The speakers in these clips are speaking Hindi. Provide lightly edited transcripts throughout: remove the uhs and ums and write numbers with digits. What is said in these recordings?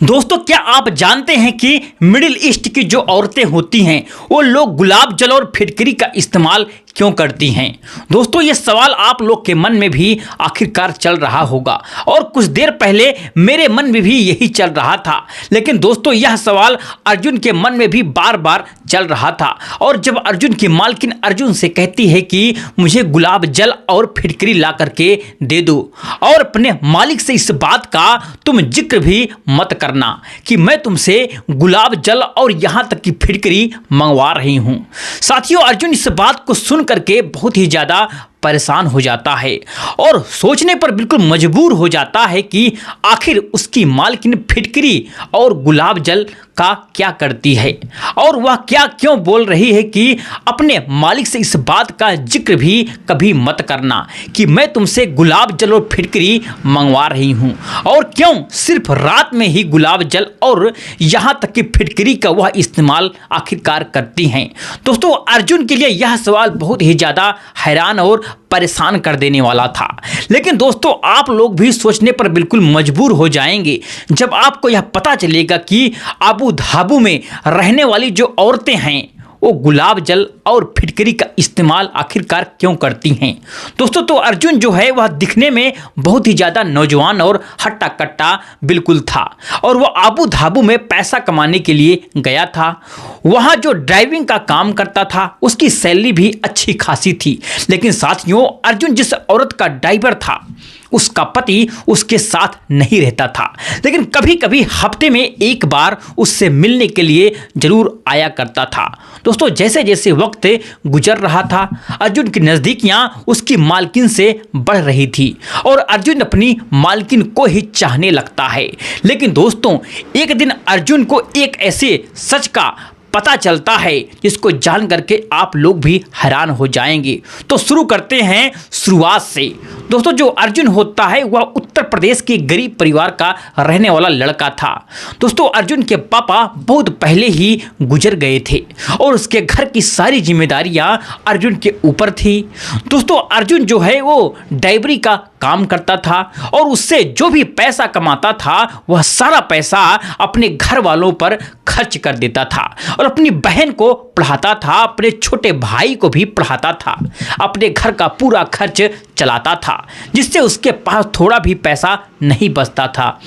दोस्तों, क्या आप जानते हैं कि मिडिल ईस्ट की जो औरतें होती हैं वो लोग गुलाब जल और फिटकरी का इस्तेमाल क्यों करती हैं। दोस्तों, ये सवाल आप लोग के मन में भी आखिरकार चल रहा होगा और कुछ देर पहले मेरे मन में भी यही चल रहा था। लेकिन दोस्तों, यह सवाल अर्जुन के मन में भी बार बार चल रहा था और जब अर्जुन की मालकिन अर्जुन से कहती है कि मुझे गुलाब जल और फिटकरी ला करके दे दो और अपने मालिक से इस बात का तुम जिक्र भी मत करना कि मैं तुमसे गुलाब जल और यहाँ तक की फिटकरी मंगवा रही हूँ। साथियों, अर्जुन इस बात को सुन करके बहुत ही ज़्यादा परेशान हो जाता है और सोचने पर बिल्कुल मजबूर हो जाता है कि आखिर उसकी मालकिन फिटकरी और गुलाब जल का क्या करती है और वह क्या क्यों बोल रही है कि अपने मालिक से इस बात का जिक्र भी कभी मत करना कि मैं तुमसे गुलाब जल और फिटकरी मंगवा रही हूँ, और क्यों सिर्फ रात में ही गुलाब जल और यहाँ तक कि फिटकरी का वह इस्तेमाल आखिरकार करती हैं। दोस्तों, अर्जुन के लिए यह सवाल बहुत ही ज़्यादा हैरान और परेशान कर देने वाला था। लेकिन दोस्तों, आप लोग भी सोचने पर बिल्कुल मजबूर हो जाएंगे जब आपको यह पता चलेगा कि अबू धाबी में रहने वाली जो औरतें हैं वो गुलाब जल और फिटकरी का इस्तेमाल आखिरकार क्यों करती हैं। दोस्तों, तो अर्जुन जो है वह दिखने में बहुत ही ज़्यादा नौजवान और हट्टा कट्टा बिल्कुल था और वह अबू धाबी में पैसा कमाने के लिए गया था। वहाँ जो ड्राइविंग का काम करता था उसकी सैलरी भी अच्छी खासी थी। लेकिन साथियों, अर्जुन जिस औरत का ड्राइवर था उसका पति उसके साथ नहीं रहता था, लेकिन कभी कभी हफ्ते में एक बार उससे मिलने के लिए जरूर आया करता था। दोस्तों, जैसे जैसे वक्त गुजर रहा था अर्जुन की नज़दीकियां उसकी मालकिन से बढ़ रही थी और अर्जुन अपनी मालकिन को ही चाहने लगता है। लेकिन दोस्तों, एक दिन अर्जुन को एक ऐसे सच का पता चलता है जिसको जान करके आप लोग भी हैरान हो जाएंगे। तो शुरू करते हैं शुरुआत से। दोस्तों, जो अर्जुन होता है वह उत्तर प्रदेश के गरीब परिवार का रहने वाला लड़का था। दोस्तों, अर्जुन के पापा बहुत पहले ही गुजर गए थे और उसके घर की सारी जिम्मेदारियां अर्जुन के ऊपर थी। दोस्तों, अर्जुन जो है वो ड्राइवरी का काम करता था और उससे जो भी पैसा कमाता था वह सारा पैसा अपने घर वालों पर खर्च कर देता था और अपनी बहन को पढ़ाता था, अपने छोटे भाई को भी पढ़ाता था, अपने घर का पूरा खर्च चलाता था, जिससे उसके पास थोड़ा भी पैसा नहीं बचता था।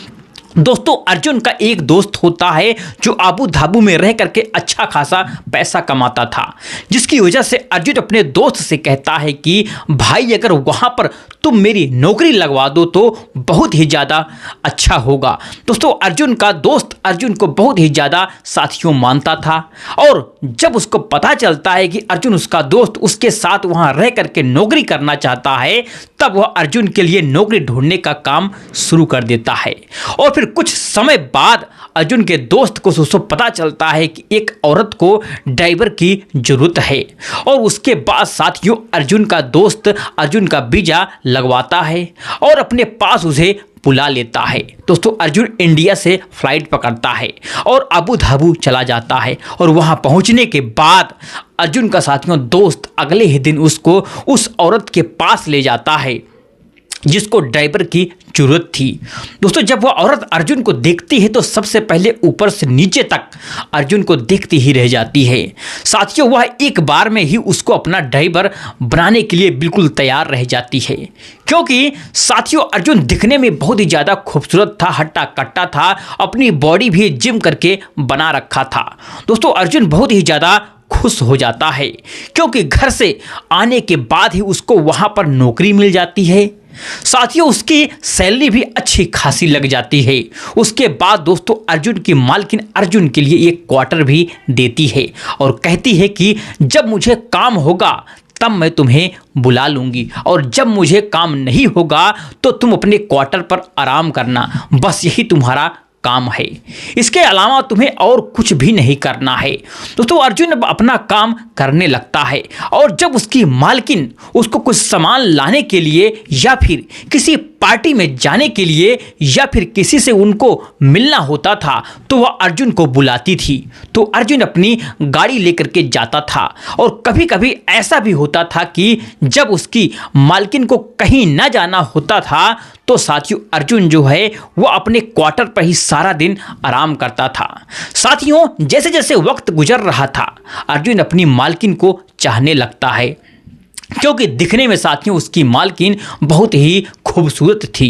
दोस्तों, अर्जुन का एक दोस्त होता है जो अबू धाबी में रह करके अच्छा खासा पैसा कमाता था, जिसकी वजह से अर्जुन अपने दोस्त से कहता है कि भाई, अगर वहाँ पर तुम मेरी नौकरी लगवा दो तो बहुत ही ज़्यादा अच्छा होगा। दोस्तों, अर्जुन का दोस्त अर्जुन को बहुत ही ज़्यादा साथियों मानता था और जब उसको पता चलता है कि अर्जुन उसका दोस्त उसके साथ वहाँ रह करके नौकरी करना चाहता है, तब वह अर्जुन के लिए नौकरी ढूंढने का काम शुरू कर देता है। और फिर कुछ समय बाद अर्जुन के दोस्त को उसको पता चलता है कि एक औरत को ड्राइवर की जरूरत है और उसके बाद साथियों अर्जुन का दोस्त अर्जुन का वीजा लगवाता है और अपने पास उसे बुला लेता है। दोस्तों, अर्जुन इंडिया से फ्लाइट पकड़ता है और अबू धाबी चला जाता है और वहां पहुंचने के बाद अर्जुन का साथियों दोस्त अगले ही दिन उसको उस औरत के पास ले जाता है जिसको ड्राइवर की जरूरत थी। दोस्तों, जब वह औरत अर्जुन को देखती है तो सबसे पहले ऊपर से नीचे तक अर्जुन को देखती ही रह जाती है। साथियों, वह एक बार में ही उसको अपना ड्राइवर बनाने के लिए बिल्कुल तैयार रह जाती है, क्योंकि साथियों अर्जुन दिखने में बहुत ही ज़्यादा खूबसूरत था, हट्टा कट्टा था, अपनी बॉडी भी जिम करके बना रखा था। दोस्तों, अर्जुन बहुत ही ज़्यादा खुश हो जाता है क्योंकि घर से आने के बाद ही उसको वहाँ पर नौकरी मिल जाती है। साथियों, उसकी सैलरी भी अच्छी खासी लग जाती है। उसके बाद दोस्तों अर्जुन की मालकिन अर्जुन के लिए एक क्वार्टर भी देती है और कहती है कि जब मुझे काम होगा तब मैं तुम्हें बुला लूँगी और जब मुझे काम नहीं होगा तो तुम अपने क्वार्टर पर आराम करना, बस यही तुम्हारा काम है, इसके अलावा तुम्हें और कुछ भी नहीं करना है। दोस्तों, अर्जुन अब अपना काम करने लगता है और जब उसकी मालकिन उसको कुछ सामान लाने के लिए या फिर किसी पार्टी में जाने के लिए या फिर किसी से उनको मिलना होता था तो वह अर्जुन को बुलाती थी। तो अर्जुन अपनी गाड़ी लेकर के जाता था और कभी कभी ऐसा भी होता था कि जब उसकी मालकिन को कहीं ना जाना होता था तो साथियों अर्जुन जो है वो अपने क्वार्टर पर ही सारा दिन आराम करता था। साथियों जैसे जैसे वक्त गुजर रहा था अर्जुन अपनी मालकिन को चाहने लगता है, क्योंकि दिखने में साथियों उसकी मालकिन बहुत ही खूबसूरत थी।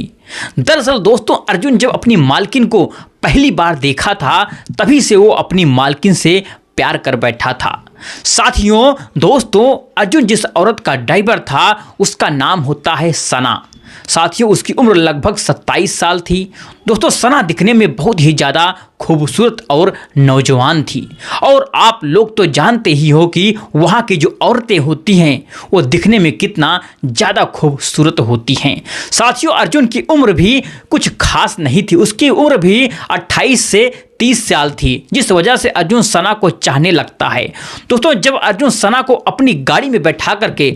दरअसल दोस्तों अर्जुन जब अपनी मालकिन को पहली बार देखा था तभी से वो अपनी मालकिन से प्यार कर बैठा था। साथियों दोस्तों अर्जुन जिस औरत का ड्राइवर था उसका नाम होता है सना। साथियों उसकी उम्र लगभग 27 साल थी। दोस्तों सना दिखने में बहुत ही ज़्यादा खूबसूरत और नौजवान थी, और आप लोग तो जानते ही हो कि वहाँ की जो औरतें होती हैं वो दिखने में कितना ज़्यादा खूबसूरत होती हैं। साथियों अर्जुन की उम्र भी कुछ खास नहीं थी, उसकी उम्र भी 28 से 30 साल थी, जिस वजह से अर्जुन सना को चाहने लगता है। दोस्तों जब अर्जुन सना को अपनी गाड़ी में बैठा करके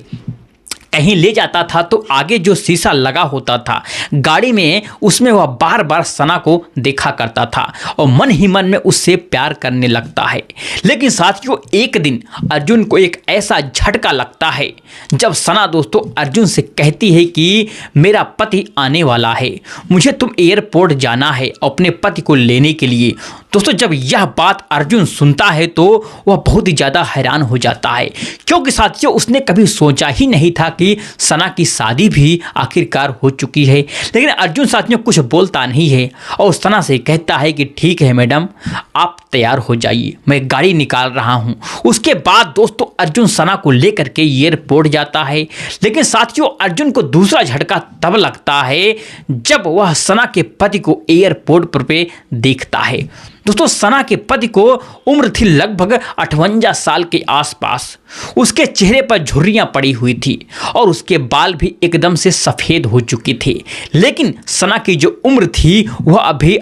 कहीं ले जाता था तो आगे जो शीशा लगा होता था गाड़ी में उसमें वह बार बार सना को देखा करता था और मन ही मन में उससे प्यार करने लगता है। लेकिन साथियों एक दिन अर्जुन को एक ऐसा झटका लगता है जब सना दोस्तों अर्जुन से कहती है कि मेरा पति आने वाला है, मुझे तुम एयरपोर्ट जाना है अपने पति को लेने के लिए। दोस्तों जब यह बात अर्जुन सुनता है तो वह बहुत ही ज़्यादा हैरान हो जाता है, क्योंकि साथियों उसने कभी सोचा ही नहीं था कि सना की शादी भी आखिरकार हो चुकी है। लेकिन अर्जुन साथियों कुछ बोलता नहीं है और सना से कहता है कि ठीक है मैडम आप तैयार हो जाइए, मैं गाड़ी निकाल रहा हूँ। उसके बाद दोस्तों अर्जुन सना को लेकर के एयरपोर्ट जाता है। लेकिन साथियों अर्जुन को दूसरा झटका तब लगता है जब वह सना के पति को एयरपोर्ट पर देखता है। दोस्तों सना के पति को उम्र थी लगभग 58 साल के आसपास। उसके चेहरे पर झुर्रियां पड़ी हुई थी और उसके बाल भी एकदम से सफ़ेद हो चुके थे। लेकिन सना की जो उम्र थी वह अभी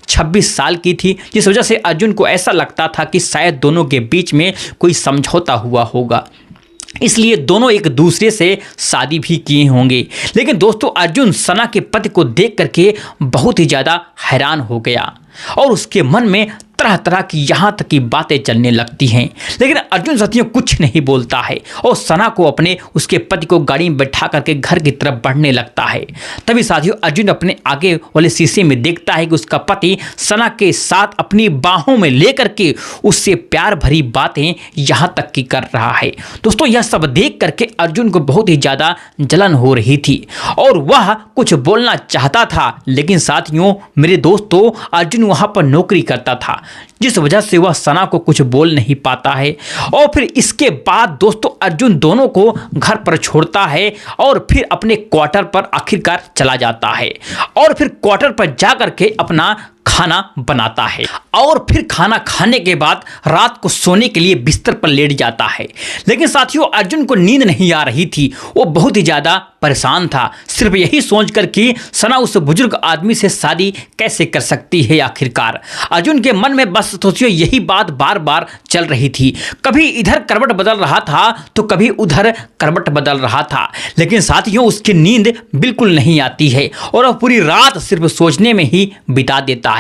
26 साल की थी, जिस वजह से अर्जुन को ऐसा लगता था कि शायद दोनों के बीच में कोई समझौता हुआ होगा, इसलिए दोनों एक दूसरे से शादी भी किए होंगे। लेकिन दोस्तों अर्जुन सना के पति को देख करके बहुत ही ज़्यादा हैरान हो गया और उसके मन में तरह तरह की यहाँ तक की बातें चलने लगती हैं। लेकिन अर्जुन साथियों कुछ नहीं बोलता है और सना को अपने उसके पति को गाड़ी में बैठा करके घर की तरफ बढ़ने लगता है। तभी साथियों अर्जुन अपने आगे वाले शीशे में देखता है कि उसका पति सना के साथ अपनी बाहों में लेकर के उससे प्यार भरी बातें यहाँ तक की कर रहा है। दोस्तों यह सब देख करके अर्जुन को बहुत ही ज़्यादा जलन हो रही थी और वह कुछ बोलना चाहता था, लेकिन साथियों मेरे दोस्तों अर्जुन वहाँ पर नौकरी करता था, जिस वजह से वह सना को कुछ बोल नहीं पाता है। और फिर इसके बाद दोस्तों अर्जुन दोनों को घर पर छोड़ता है और फिर अपने क्वार्टर पर आखिरकार चला जाता है और फिर क्वार्टर पर जा करके अपना खाना बनाता है और फिर खाना खाने के बाद रात को सोने के लिए बिस्तर पर लेट जाता है। लेकिन साथियों अर्जुन को नींद नहीं आ रही थी, वो बहुत ही ज़्यादा परेशान था, सिर्फ यही सोचकर कि सना उस बुजुर्ग आदमी से शादी कैसे कर सकती है। आखिरकार अर्जुन के मन में बस सोचिए यही बात बार बार चल रही थी, कभी इधर करवट बदल रहा था तो कभी उधर करवट बदल रहा था। लेकिन साथियों उसकी नींद बिल्कुल नहीं आती है और वह पूरी रात सिर्फ सोचने में ही बिता देता है।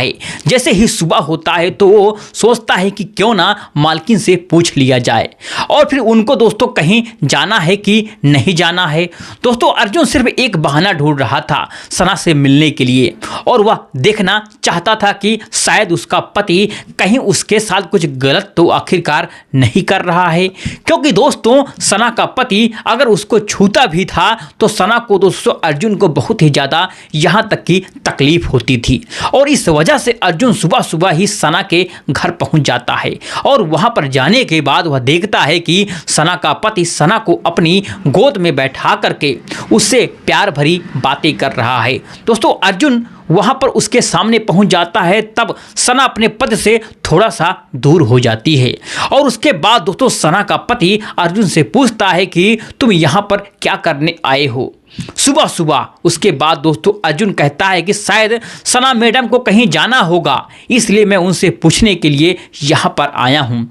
जैसे ही सुबह होता है तो वो सोचता है कि क्यों ना मालकिन से पूछ लिया जाए और फिर उनको दोस्तों कहीं जाना है कि नहीं जाना है। दोस्तों अर्जुन सिर्फ एक बहाना ढूंढ रहा था सना से मिलने के लिए और वह देखना चाहता था कि शायद उसका पति कहीं उसके साथ कुछ गलत तो आखिरकार नहीं कर रहा है, क्योंकि दोस्तों सना का पति अगर उसको छूता भी था तो सना को दोस्तों अर्जुन को बहुत ही ज़्यादा यहाँ तक की तकलीफ होती थी। और इस वजह से अर्जुन सुबह सुबह ही सना के घर पहुंच जाता है और वहां पर जाने के बाद वह देखता है कि सना का पति सना को अपनी गोद में बैठा करके उससे प्यार भरी बातें कर रहा है। दोस्तों अर्जुन वहां पर उसके सामने पहुंच जाता है, तब सना अपने पति से थोड़ा सा दूर हो जाती है और उसके बाद दोस्तों सना का पति अर्जुन से पूछता है कि तुम यहाँ पर क्या करने आए हो सुबह सुबह। उसके बाद दोस्तों अर्जुन कहता है कि शायद सना मैडम को कहीं जाना होगा, इसलिए मैं उनसे पूछने के लिए यहाँ पर आया हूँ।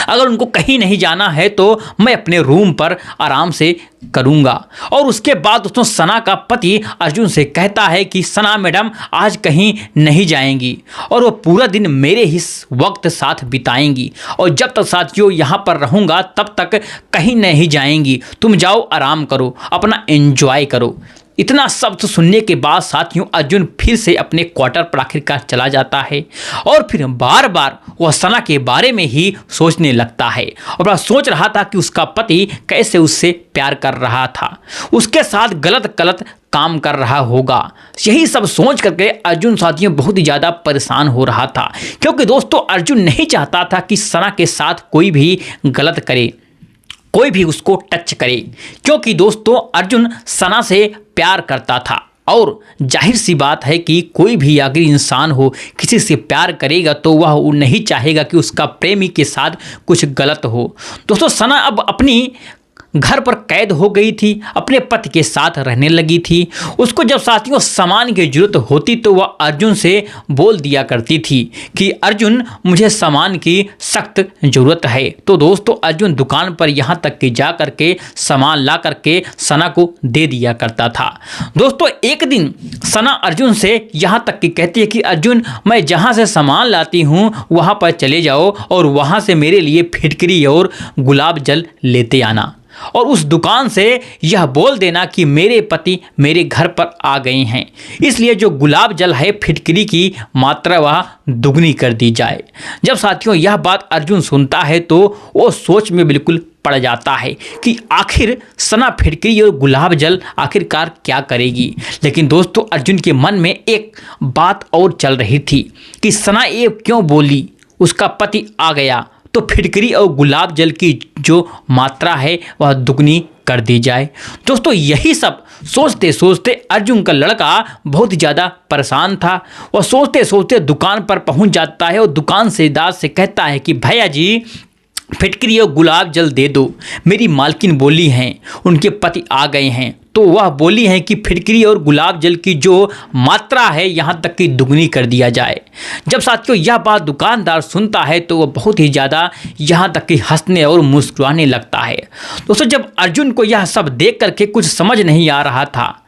अगर उनको कहीं नहीं जाना है तो मैं अपने रूम पर आराम से करूंगा। और उसके बाद दोस्तों सना का पति अर्जुन से कहता है कि सना मैडम आज कहीं नहीं जाएंगी और वो पूरा दिन मेरे ही वक्त साथ बिताएंगी और जब तक साथियों यहाँ पर रहूँगा तब तक कहीं नहीं जाएंगी, तुम जाओ आराम करो, अपना एंजॉय करो। इतना शब्द सुनने के बाद साथियों अर्जुन फिर से अपने क्वार्टर पर आखिरकार चला जाता है और फिर बार बार वह सना के बारे में ही सोचने लगता है और वह सोच रहा था कि उसका पति कैसे उससे प्यार कर रहा था, उसके साथ गलत गलत काम कर रहा होगा। यही सब सोच करके अर्जुन साथियों बहुत ही ज़्यादा परेशान हो रहा था, क्योंकि दोस्तों अर्जुन नहीं चाहता था कि सना के साथ कोई भी गलत करे, कोई भी उसको टच करे, क्योंकि दोस्तों अर्जुन सना से प्यार करता था और जाहिर सी बात है कि कोई भी अगर इंसान हो किसी से प्यार करेगा तो वह नहीं चाहेगा कि उसका प्रेमी के साथ कुछ गलत हो। दोस्तों सना अब अपनी घर पर कैद हो गई थी, अपने पति के साथ रहने लगी थी। उसको जब साथियों सामान की जरूरत होती तो वह अर्जुन से बोल दिया करती थी कि अर्जुन मुझे सामान की सख्त ज़रूरत है। तो दोस्तों अर्जुन दुकान पर यहाँ तक कि जा करके सामान ला करके सना को दे दिया करता था। दोस्तों एक दिन सना अर्जुन से यहाँ तक कि कहती है कि अर्जुन मैं जहाँ से सामान लाती हूँ वहाँ पर चले जाओ और वहाँ से मेरे लिए फिटकरी और गुलाब जल लेते आना और उस दुकान से यह बोल देना कि मेरे पति मेरे घर पर आ गए हैं, इसलिए जो गुलाब जल है फिटकरी की मात्रा वह दुगनी कर दी जाए। जब साथियों यह बात अर्जुन सुनता है तो वो सोच में बिल्कुल पड़ जाता है कि आखिर सना फिटकरी और गुलाब जल आखिरकार क्या करेगी। लेकिन दोस्तों अर्जुन के मन में एक बात और चल रही थी कि सना ये क्यों बोली, उसका पति आ गया तो फिटकरी और गुलाब जल की जो मात्रा है वह दुगनी कर दी जाए। दोस्तों यही सब सोचते सोचते अर्जुन का लड़का बहुत ही ज़्यादा परेशान था। वह सोचते सोचते दुकान पर पहुंच जाता है और दुकानदार से कहता है कि भैया जी फिटकरी और गुलाब जल दे दो, मेरी मालकिन बोली हैं उनके पति आ गए हैं, तो वह बोली है कि फिटकरी और गुलाब जल की जो मात्रा है यहाँ तक कि दुगनी कर दिया जाए। जब साथियों यह बात दुकानदार सुनता है तो वह बहुत ही ज़्यादा यहाँ तक कि हंसने और मुस्कुराने लगता है। दोस्तों जब अर्जुन को यह सब देख करके कुछ समझ नहीं आ रहा था,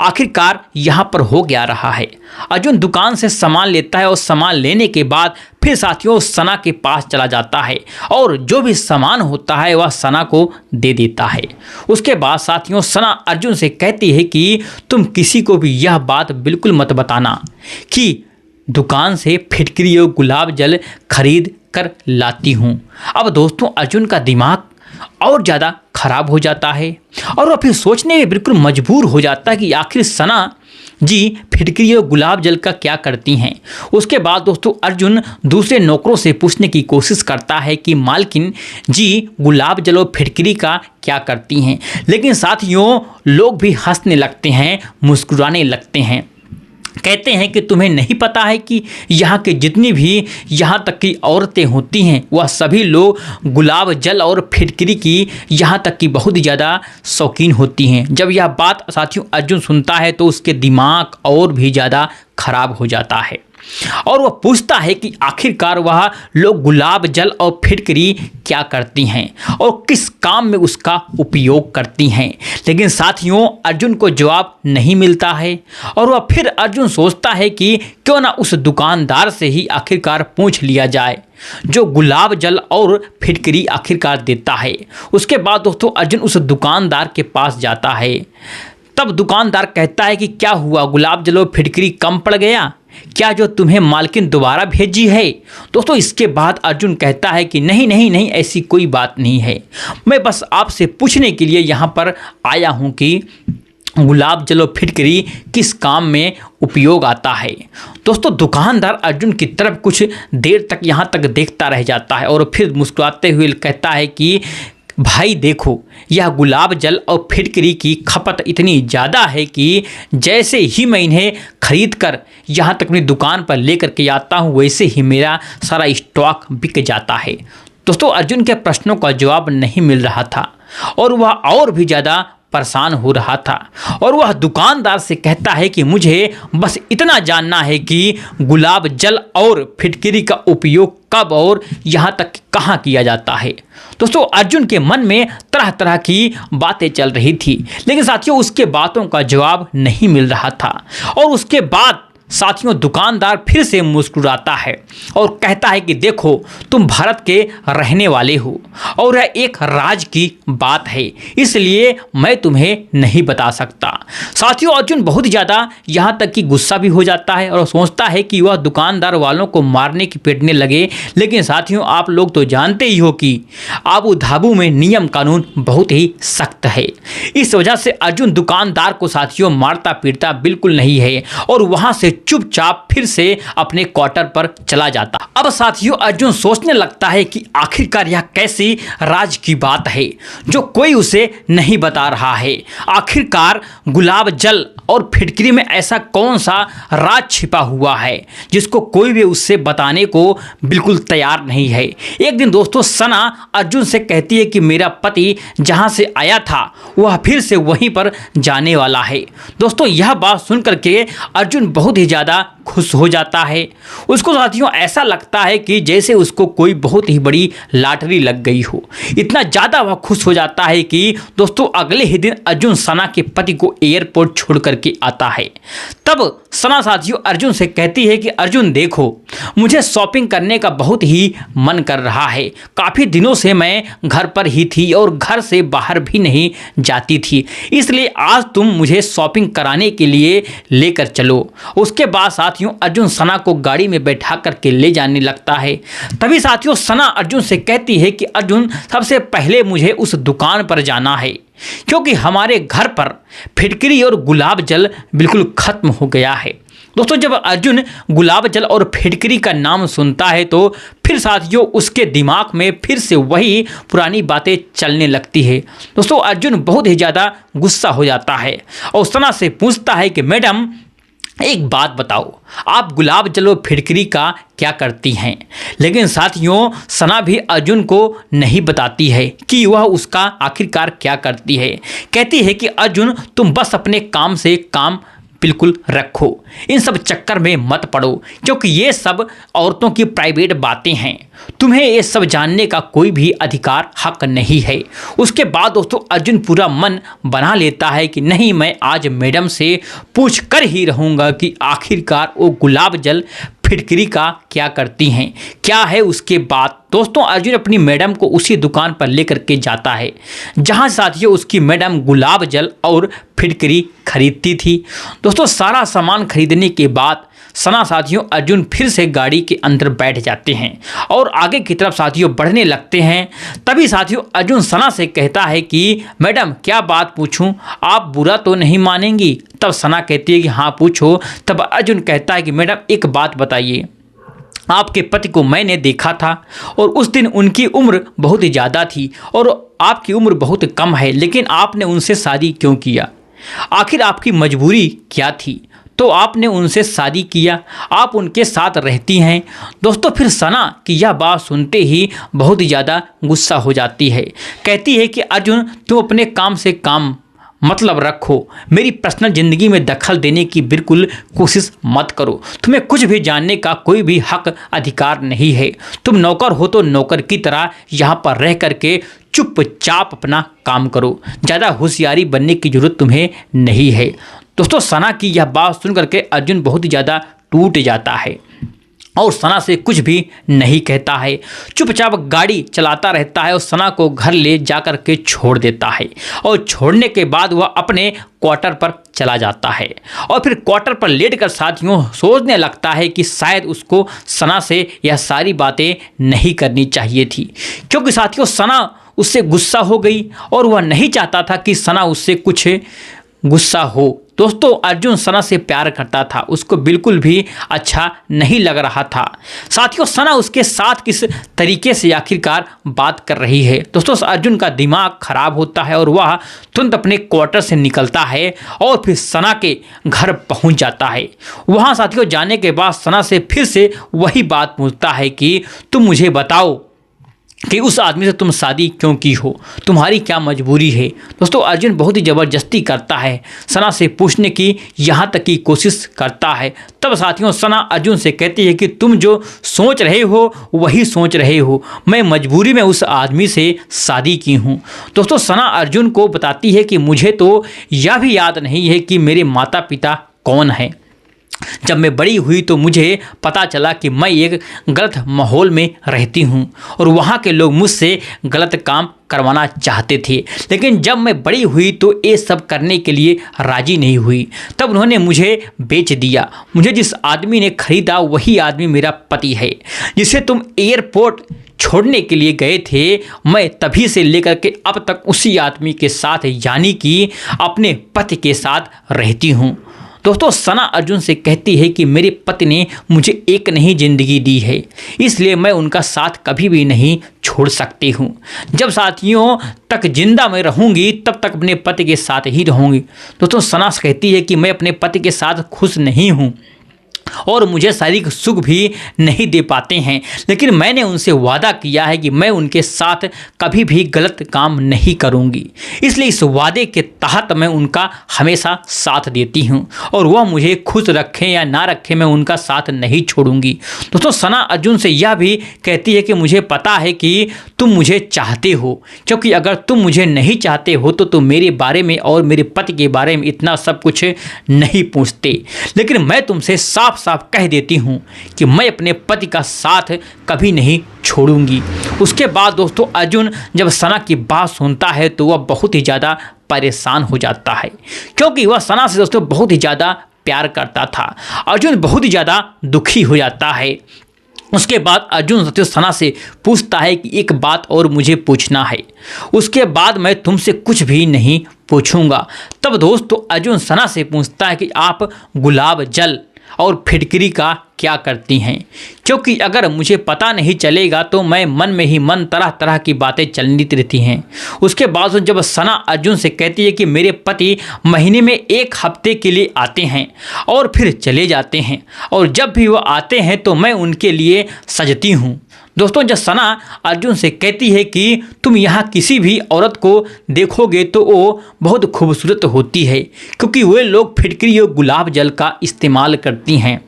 आखिरकार यहाँ पर हो गया रहा है। अर्जुन दुकान से सामान लेता है और सामान लेने के बाद फिर साथियों सना के पास चला जाता है और जो भी सामान होता है वह सना को दे देता है। उसके बाद साथियों सना अर्जुन से कहती है कि तुम किसी को भी यह बात बिल्कुल मत बताना कि दुकान से फिटकरी और गुलाब जल खरीद कर लाती हूँ। अब दोस्तों अर्जुन का दिमाग और ज़्यादा खराब हो जाता है और वह फिर सोचने में बिल्कुल मजबूर हो जाता है कि आखिर सना जी फिटकरी और गुलाब जल का क्या करती हैं। उसके बाद दोस्तों अर्जुन दूसरे नौकरों से पूछने की कोशिश करता है कि मालकिन जी गुलाब जल और फिटकरी का क्या करती हैं, लेकिन साथियों लोग भी हंसने लगते हैं, मुस्कुराने लगते हैं, कहते हैं कि तुम्हें नहीं पता है कि यहाँ के जितनी भी यहाँ तक की औरतें होती हैं वह सभी लोग गुलाब जल और फिटकरी की यहाँ तक की बहुत ही ज़्यादा शौकीन होती हैं। जब यह बात साथियों अर्जुन सुनता है तो उसके दिमाग और भी ज़्यादा खराब हो जाता है और वह पूछता है कि आखिरकार वह लोग गुलाब जल और फिटकरी क्या करती हैं और किस काम में उसका उपयोग करती हैं। लेकिन साथियों अर्जुन को जवाब नहीं मिलता है और वह फिर अर्जुन सोचता है कि क्यों ना उस दुकानदार से ही आखिरकार पूछ लिया जाए जो गुलाब जल और फिटकरी आखिरकार देता है। उसके बाद दोस्तों अर्जुन उस दुकानदार के पास जाता है। तब दुकानदार कहता है कि क्या हुआ, गुलाब जल और फिटकरी कम पड़ गया क्या, जो तुम्हें मालकिन दोबारा भेजी है। दोस्तों इसके बाद अर्जुन कहता है कि नहीं नहीं नहीं ऐसी कोई बात नहीं है, मैं बस आपसे पूछने के लिए यहाँ पर आया हूँ कि गुलाब जल और फिटकरी किस काम में उपयोग आता है। दोस्तों दुकानदार अर्जुन की तरफ कुछ देर तक यहाँ तक देखता रह जाता है और फिर मुस्कुराते हुए कहता है कि भाई देखो यह गुलाब जल और फिटकरी की खपत इतनी ज़्यादा है कि जैसे ही मैं इन्हें खरीद कर यहाँ तक अपनी दुकान पर लेकर के आता हूँ वैसे ही मेरा सारा स्टॉक बिक जाता है। दोस्तों अर्जुन के प्रश्नों का जवाब नहीं मिल रहा था और वह और भी ज़्यादा परेशान हो रहा था और वह दुकानदार से कहता है कि मुझे बस इतना जानना है कि गुलाब जल और फिटकरी का उपयोग कब और यहाँ तक कहाँ किया जाता है। दोस्तों अर्जुन के मन में तरह तरह की बातें चल रही थी, लेकिन साथियों उसके बातों का जवाब नहीं मिल रहा था और उसके बाद साथियों दुकानदार फिर से मुस्कुराता है और कहता है कि देखो तुम भारत के रहने वाले हो और यह एक राज की बात है, इसलिए मैं तुम्हें नहीं बता सकता। साथियों अर्जुन बहुत ज़्यादा यहाँ तक कि गुस्सा भी हो जाता है और सोचता है कि वह दुकानदार वालों को मारने की पीटने लगे, लेकिन साथियों आप लोग तो जानते ही हो कि आबू धाबू में नियम कानून बहुत ही सख्त है। इस वजह से अर्जुन दुकानदार को साथियों मारता पीटता बिल्कुल नहीं है और वहाँ से चुपचाप फिर से अपने क्वार्टर पर चला जाता। अब साथियों अर्जुन सोचने लगता है कि आखिरकार यह कैसी राज की बात है जो कोई उसे नहीं बता रहा है। आखिरकार गुलाब जल और फिटकरी में ऐसा कौन सा राज छिपा हुआ है जिसको कोई भी उससे बताने को बिल्कुल तैयार नहीं है। एक दिन दोस्तों सना अर्जुन से कहती है कि मेरा पति जहां से आया था वह फिर से वहीं पर जाने वाला है। दोस्तों यह बात सुनकर के अर्जुन बहुत ही ज़्यादा खुश हो जाता है। उसको साथियों ऐसा लगता है कि जैसे उसको कोई बहुत ही बड़ी लॉटरी लग गई हो। इतना ज़्यादा वह खुश हो जाता है कि दोस्तों अगले ही दिन अर्जुन सना के पति को एयरपोर्ट छोड़ करके आता है। तब सना साथियों अर्जुन से कहती है कि अर्जुन देखो मुझे शॉपिंग करने का बहुत ही मन कर रहा है। काफ़ी दिनों से मैं घर पर ही थी और घर से बाहर भी नहीं जाती थी, इसलिए आज तुम मुझे शॉपिंग कराने के लिए लेकर चलो। उसके बाद साथियों अर्जुन सना को गाड़ी में बैठा करके ले जाने लगता है। तभी साथियों सना अर्जुन से कहती है कि अर्जुन सबसे पहले मुझे उस दुकान पर जाना है क्योंकि हमारे घर पर फिटकरी और गुलाब जल बिल्कुल खत्म हो गया है। दोस्तों जब अर्जुन गुलाब जल और फिटकरी का नाम सुनता है तो फिर साथियों उसके दिमाग में फिर से वही पुरानी बातें चलने लगती है। दोस्तों अर्जुन बहुत ही ज़्यादा गुस्सा हो जाता है और सना से पूछता है कि मैडम एक बात बताओ, आप गुलाब जल और फिटकरी का क्या करती हैं? लेकिन साथियों सना भी अर्जुन को नहीं बताती है कि वह उसका आखिरकार क्या करती है। कहती है कि अर्जुन तुम बस अपने काम से काम बिल्कुल रखो, इन सब चक्कर में मत पड़ो क्योंकि ये सब औरतों की प्राइवेट बातें हैं, तुम्हें ये सब जानने का कोई भी अधिकार हक नहीं है। उसके बाद दोस्तों अर्जुन पूरा मन बना लेता है कि नहीं मैं आज मैडम से पूछ कर ही रहूँगा कि आखिरकार वो गुलाब जल फिटकरी का क्या करती हैं, क्या है उसके बाद। दोस्तों अर्जुन अपनी मैडम को उसी दुकान पर लेकर के जाता है जहां साथियों उसकी मैडम गुलाब जल और फिटकरी खरीदती थी। दोस्तों सारा सामान खरीदने के बाद सना साथियों अर्जुन फिर से गाड़ी के अंदर बैठ जाते हैं और आगे की तरफ साथियों बढ़ने लगते हैं। तभी साथियों अर्जुन सना से कहता है कि मैडम क्या बात पूछूं, आप बुरा तो नहीं मानेंगी? तब सना कहती है कि हाँ पूछो। तब अर्जुन कहता है कि मैडम एक बात बताइए, आपके पति को मैंने देखा था और उस दिन उनकी उम्र बहुत ही ज़्यादा थी और आपकी उम्र बहुत कम है, लेकिन आपने उनसे शादी क्यों किया? आखिर आपकी मजबूरी क्या थी तो आपने उनसे शादी किया, आप उनके साथ रहती हैं। दोस्तों फिर सना की यह बात सुनते ही बहुत ही ज़्यादा गुस्सा हो जाती है। कहती है कि अर्जुन तुम अपने काम से काम मतलब रखो, मेरी पर्सनल ज़िंदगी में दखल देने की बिल्कुल कोशिश मत करो, तुम्हें कुछ भी जानने का कोई भी हक अधिकार नहीं है। तुम नौकर हो तो नौकर की तरह यहाँ पर रह करके चुपचाप अपना काम करो, ज़्यादा होशियारी बनने की जरूरत तुम्हें नहीं है। दोस्तों सना की यह बात सुन करके अर्जुन बहुत ही ज़्यादा टूट जाता है और सना से कुछ भी नहीं कहता है, चुपचाप गाड़ी चलाता रहता है और सना को घर ले जा कर के छोड़ देता है। और छोड़ने के बाद वह अपने क्वार्टर पर चला जाता है और फिर क्वार्टर पर लेट कर साथियों सोचने लगता है कि शायद उसको सना से यह सारी बातें नहीं करनी चाहिए थी, क्योंकि साथियों सना उससे गुस्सा हो गई और वह नहीं चाहता था कि सना उससे कुछ गुस्सा हो। दोस्तों अर्जुन सना से प्यार करता था, उसको बिल्कुल भी अच्छा नहीं लग रहा था। साथियों सना उसके साथ किस तरीके से आखिरकार बात कर रही है। दोस्तों अर्जुन का दिमाग खराब होता है और वह तुरंत अपने क्वार्टर से निकलता है और फिर सना के घर पहुंच जाता है। वहां साथियों जाने के बाद सना से फिर से वही बात पूछता है कि तुम मुझे बताओ कि उस आदमी से तुम शादी क्यों की हो, तुम्हारी क्या मजबूरी है। दोस्तों अर्जुन बहुत ही ज़बरदस्ती करता है, सना से पूछने की यहाँ तक की कोशिश करता है। तब साथियों सना अर्जुन से कहती है कि तुम जो सोच रहे हो वही सोच रहे हो, मैं मजबूरी में उस आदमी से शादी की हूँ। दोस्तों सना अर्जुन को बताती है कि मुझे तो यह भी याद नहीं है कि मेरे माता पिता कौन हैं। जब मैं बड़ी हुई तो मुझे पता चला कि मैं एक गलत माहौल में रहती हूँ और वहाँ के लोग मुझसे गलत काम करवाना चाहते थे। लेकिन जब मैं बड़ी हुई तो ये सब करने के लिए राज़ी नहीं हुई। तब उन्होंने मुझे बेच दिया। मुझे जिस आदमी ने खरीदा वही आदमी मेरा पति है, जिसे तुम एयरपोर्ट छोड़ने के लिए गए थे। मैं तभी से लेकर के अब तक उसी आदमी के साथ, यानी कि अपने पति के साथ रहती हूँ। दोस्तों, सना अर्जुन से कहती है कि मेरे पति ने मुझे एक नई ज़िंदगी दी है, इसलिए मैं उनका साथ कभी भी नहीं छोड़ सकती हूँ। जब साथियों तक जिंदा मैं रहूँगी तब तक अपने पति के साथ ही रहूँगी। दोस्तों, सना कहती है कि मैं अपने पति के साथ खुश नहीं हूँ और मुझे शारीरिक सुख भी नहीं दे पाते हैं, लेकिन मैंने उनसे वादा किया है कि मैं उनके साथ कभी भी गलत काम नहीं करूंगी। इसलिए इस वादे के तहत मैं उनका हमेशा साथ देती हूं और वह मुझे खुश रखें या ना रखें, मैं उनका साथ नहीं छोड़ूंगी। दोस्तों, सना अर्जुन से यह भी कहती है कि मुझे पता है कि तुम मुझे चाहते हो, क्योंकि अगर तुम मुझे नहीं चाहते हो तो तुम मेरे बारे में और मेरे पति के बारे में इतना सब कुछ नहीं पूछते। लेकिन मैं तुमसे साफ साफ कह देती हूँ कि मैं अपने पति का साथ कभी नहीं छोड़ूंगी। उसके बाद दोस्तों, अर्जुन जब सना की बात सुनता है तो वह बहुत ही ज़्यादा परेशान हो जाता है, क्योंकि वह सना से दोस्तों बहुत ही ज़्यादा प्यार करता था। अर्जुन बहुत ही ज़्यादा दुखी हो जाता है। उसके बाद अर्जुन सना से पूछता है कि एक बात और मुझे पूछना है, उसके बाद मैं तुमसे कुछ भी नहीं पूछूंगा। तब दोस्तों अर्जुन सना से पूछता है कि आप गुलाब जल और फिटकरी का क्या करती हैं, क्योंकि अगर मुझे पता नहीं चलेगा तो मैं मन में ही मन तरह तरह की बातें चलती रहती हैं। उसके बाद जब सना अर्जुन से कहती है कि मेरे पति महीने में 1 हफ्ते के लिए आते हैं और फिर चले जाते हैं, और जब भी वो आते हैं तो मैं उनके लिए सजती हूँ। दोस्तों, जब सना अर्जुन से कहती है कि तुम यहाँ किसी भी औरत को देखोगे तो वो बहुत खूबसूरत होती है, क्योंकि वे लोग फिटकरी और गुलाब जल का इस्तेमाल करती हैं,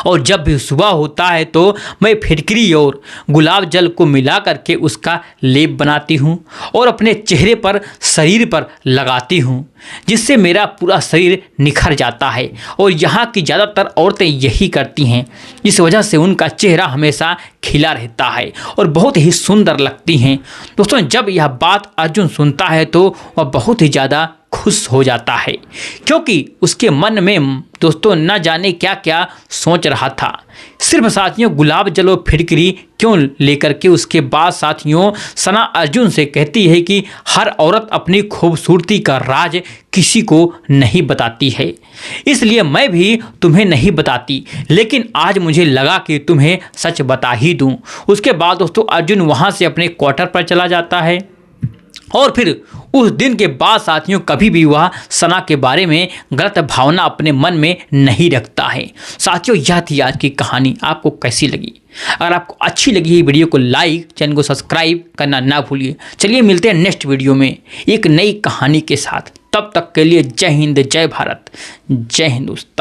और जब भी सुबह होता है तो मैं फिटकरी और गुलाब जल को मिला करके उसका लेप बनाती हूँ और अपने चेहरे पर, शरीर पर लगाती हूँ, जिससे मेरा पूरा शरीर निखर जाता है। और यहाँ की ज़्यादातर औरतें यही करती हैं, इस वजह से उनका चेहरा हमेशा खिला रहता है और बहुत ही सुंदर लगती हैं। दोस्तों, जब यह बात अर्जुन सुनता है तो वह बहुत ही ज़्यादा खुश हो जाता है, क्योंकि उसके मन में दोस्तों न जाने क्या क्या सोच रहा था। सिर्फ साथियों गुलाब जल और फिटकरी क्यों लेकर के उसके बाद साथियों सना अर्जुन से कहती है कि हर औरत अपनी खूबसूरती का राज किसी को नहीं बताती है, इसलिए मैं भी तुम्हें नहीं बताती, लेकिन आज मुझे लगा कि तुम्हें सच बता ही दूं। उसके बाद दोस्तों अर्जुन वहां से अपने क्वार्टर पर चला जाता है और फिर उस दिन के बाद साथियों कभी भी वह सना के बारे में गलत भावना अपने मन में नहीं रखता है। साथियों, यह थी आज की कहानी। आपको कैसी लगी? अगर आपको अच्छी लगी है वीडियो को लाइक, चैनल को सब्सक्राइब करना ना भूलिए। चलिए मिलते हैं नेक्स्ट वीडियो में एक नई कहानी के साथ। तब तक के लिए जय हिंद, जय भारत, जय हिंदुस्तान।